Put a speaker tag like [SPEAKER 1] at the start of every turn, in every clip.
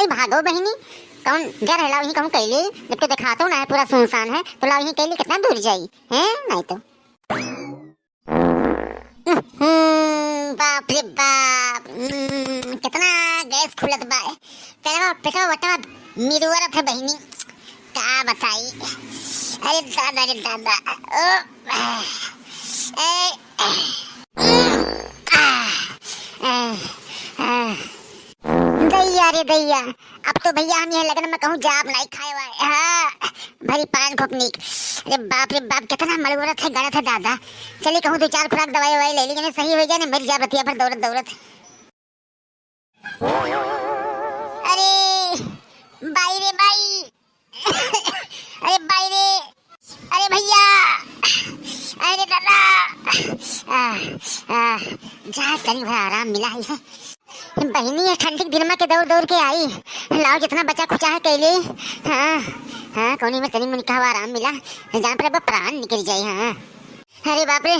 [SPEAKER 1] कोई भागो बहनी कौन घर है, लाओ कहूँ कैली जब तो दिखा तो ना है पूरा सुनसान है, तो लाओ कैली कितना दूर जाई है नहीं तो। बाप रे बाप, कितना गैस खुलत बा, पेटवा पेटवा वटवा मिरुवरत है बहनी, का बताई। अरे दादा रे दादा, दैया रे दैया, अब तो भैया हम यह लगन में कहूँ जाप नहीं खाए हुआ। हाँ भरी पान खोपनीक, अरे बाप रे बाप कितना मलगुरत है, गलत है दादा। चलिए कहूँ 2-4 खुराक दवाई ववाई ले ली, सही हो जाए ना, मर जा बतिया पर दौड़त दौड़त। अरे बाई रे बाई, अरे बाई रे, अरे भैया, अरे दादा, जा कहीं भरा आराम मिला है बहनी। है ठंडी के दिन में के दौड़ दौड़ के आई, लाओ जितना बचा खुचा है कैले। हाँ हाँ कोनी में तनी मुनी का आराम मिला, जहाँ पर अब प्राण निकल जाए। हाँ अरे बाप रे,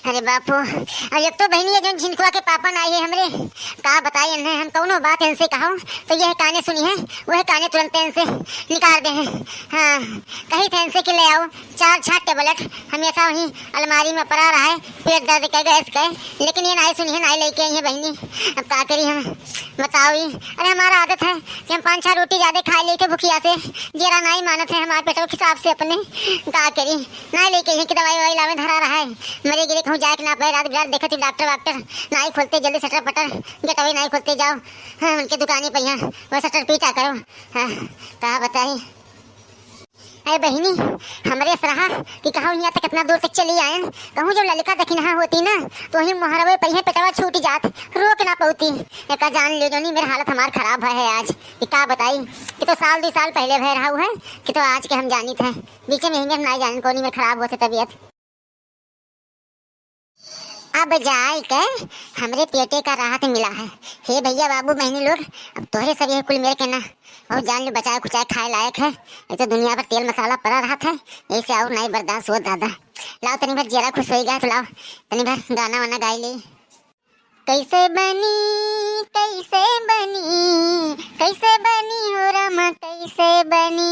[SPEAKER 1] अरे बापू, और एक तो बहनी है जो झिनकुआ के पापा आई है हमरे, का बताए इन्हें हम कौनो बात इनसे कहो तो यह काने सुनी है, वह काने तुरंत इनसे निकाल दे हैं। हाँ कही थे इनसे कि ले आओ 4 छाट टेबलेट, हमेशा वहीं अलमारी में पड़ा रहा है, पेट दर्द का गैस का, लेकिन ये नहीं सुनी है, नहीं लेके आई है बहनी। अब क्या करी हम बताओ ही। अरे हमारा आदत है कि हम 5-6 रोटी ज्यादा खा लेते भुखिया से, जेरा नहीं मानत है हमारे पेटों के हिसाब से अपने, क्या करी नहीं लेके आई कि दवाई ववाई लावे धरा रहा है। मरे गिरे कहूँ जाए कि ना पाए, रात बिरात देखो थी डॉक्टर वाक्टर नहीं खोलते, जल्दी शटर पटर गेटवे नहीं खोलते, जाओ हाँ उनके दुकानें पर यहाँ वह शटर पीटा करो। हाँ कहा बताई। अरे बहनी हमारे सराहा कि कहूँ यहाँ तक कितना दूर तक चली आए, कहूँ जो ललिका दखिनहा होती ना तो वही मुहरवे पर पेटवा छूट जात, रोक ना पाती। एक जान ले जो नहीं मेरी हालत हमार खराब है आज, कि क्या बताई कि तो 1-2 साल पहले भय रहा है कि तो आज के हम जानी थे, बीच में हम नहीं जान कोनी में खराब होते तबीयत। अब जाए के हमरे पेटे का राहत मिला है। हे भैया बाबू बहनी लोग, अब तोहरे सब ये कुल मेरे के ना और जान लो बचाए कुचाए खाए लायक है, ये तो दुनिया पर तेल मसाला पड़ा रहा था, ऐसे और नहीं बर्दाश्त हो दादा। लाओ तनी भर जरा खुश हो गया तो लाओ तनी भर गाना वाना गाई ले। कैसे बनी कैसे बनी कैसे बनी हो रमा कैसे बनी,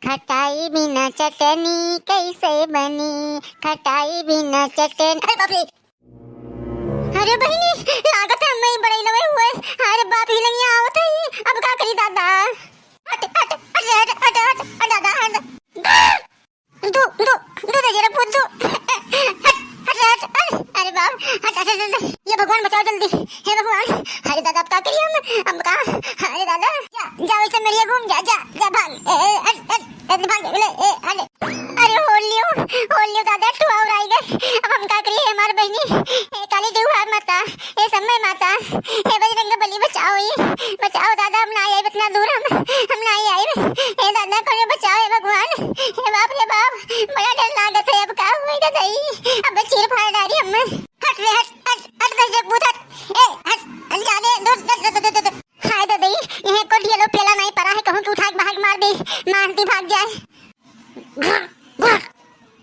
[SPEAKER 1] खटाई बिना चटनी कैसे बनी, खटाई बिना चटनी। अरे बाप रे, अरे बहनी लागत है मैं बड़े लगे हुए, अरे बाप ही नहीं आवत है, अब क्या करी दादा। हट हट हट हट हट हट दादा हट दो दो दो जरा पूछ दो, अरे बाप हट हट हट, ये भगवान बचाओ जल्दी, हे भगवान। अरे दादा अब क्या करिए हम का, अरे दादा जा वैसे मेरे घूम जा जा जा भाग भाग ले। अरे होलियो दादा तू और आई गए, अब हम क्या करिए हमारे बहनी, काली देवहार माता, ए समय माता, हे बजरंग बली बचाओ, ये बचाओ दादा, हम ना आए इतना दूर, हम ना आए, हे दादा को बचाओ हे भगवान, हे बाप रे बाप बड़ा डर लागत है। अब क्या हुई दादा, अब चीर फाड़ डाली हम। हट रे हट हट हट गई भूत हट, ए हट जा दे दूर। हाय दादा यह को ढेलो पेला नहीं पड़ा है, कहूं कि उठा के भाग मार दे, मारती भाग जाए। भर भर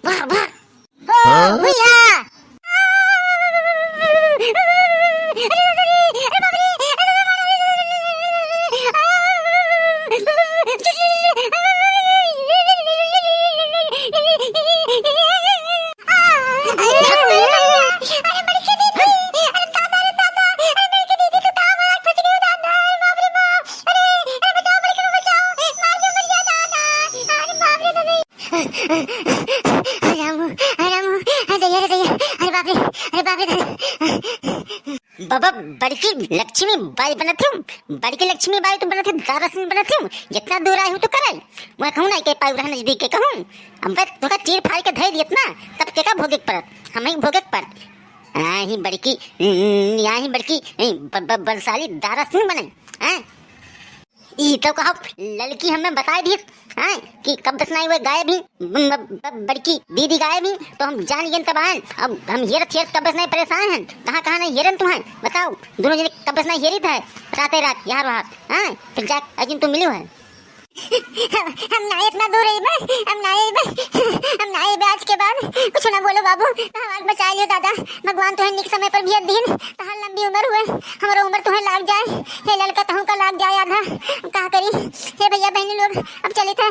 [SPEAKER 1] भर भर ओ भैया, बाबा बड़की लक्ष्मी बाई बनत हूँ, बड़की लक्ष्मी बाई तो बनत है, दारसन बनत हूँ, जितना दूर आई हूँ तो करे मैं कहूँ ना के पाई रहा नजदीक के कहूँ, अब बस तोका चीर फाड़ के धर दियत ना, तब के का भोगे पड़त, हम ही भोगे पड़त। ही बड़की यहाँ ही बड़की बलशाली दारसन बने हैं, ई तो कहो लड़की हमें बता दी हैं कि कब बस नहीं हुए गाय भी बड़की दीदी गाय भी, तो हम जान गए तब आए, अब हम हेरत हेरत कब बस नहीं परेशान हैं, कहाँ नहीं हेरन तुम्हें बताओ, दोनों जने कब बस नहीं हेरी था रातें रात यहाँ वहाँ हैं, फिर जा अजिन तुम मिलो है। हम ना इतना दूर है, हम ना आज के बाद कुछ ना बोलो बाबू, हमारे बचा लियो दादा, भगवान तुम्हें निक समय पर भेज दीन, तहां लंबी उम्र हुए, हमारा उम्र तुम्हें लाग जाए, हे लड़का तहु का लाग जाए आधा, लोग अब चले थे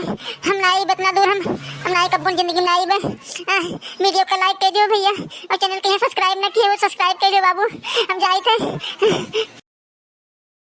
[SPEAKER 1] हम ना आई इतना दूर हम ना कब जिंदगी में आई वीडियो को लाइक कर दियो भैया और चैनल के सब्सक्राइब ना किए वो सब्सक्राइब कर दियो बाबू हम जाए थे।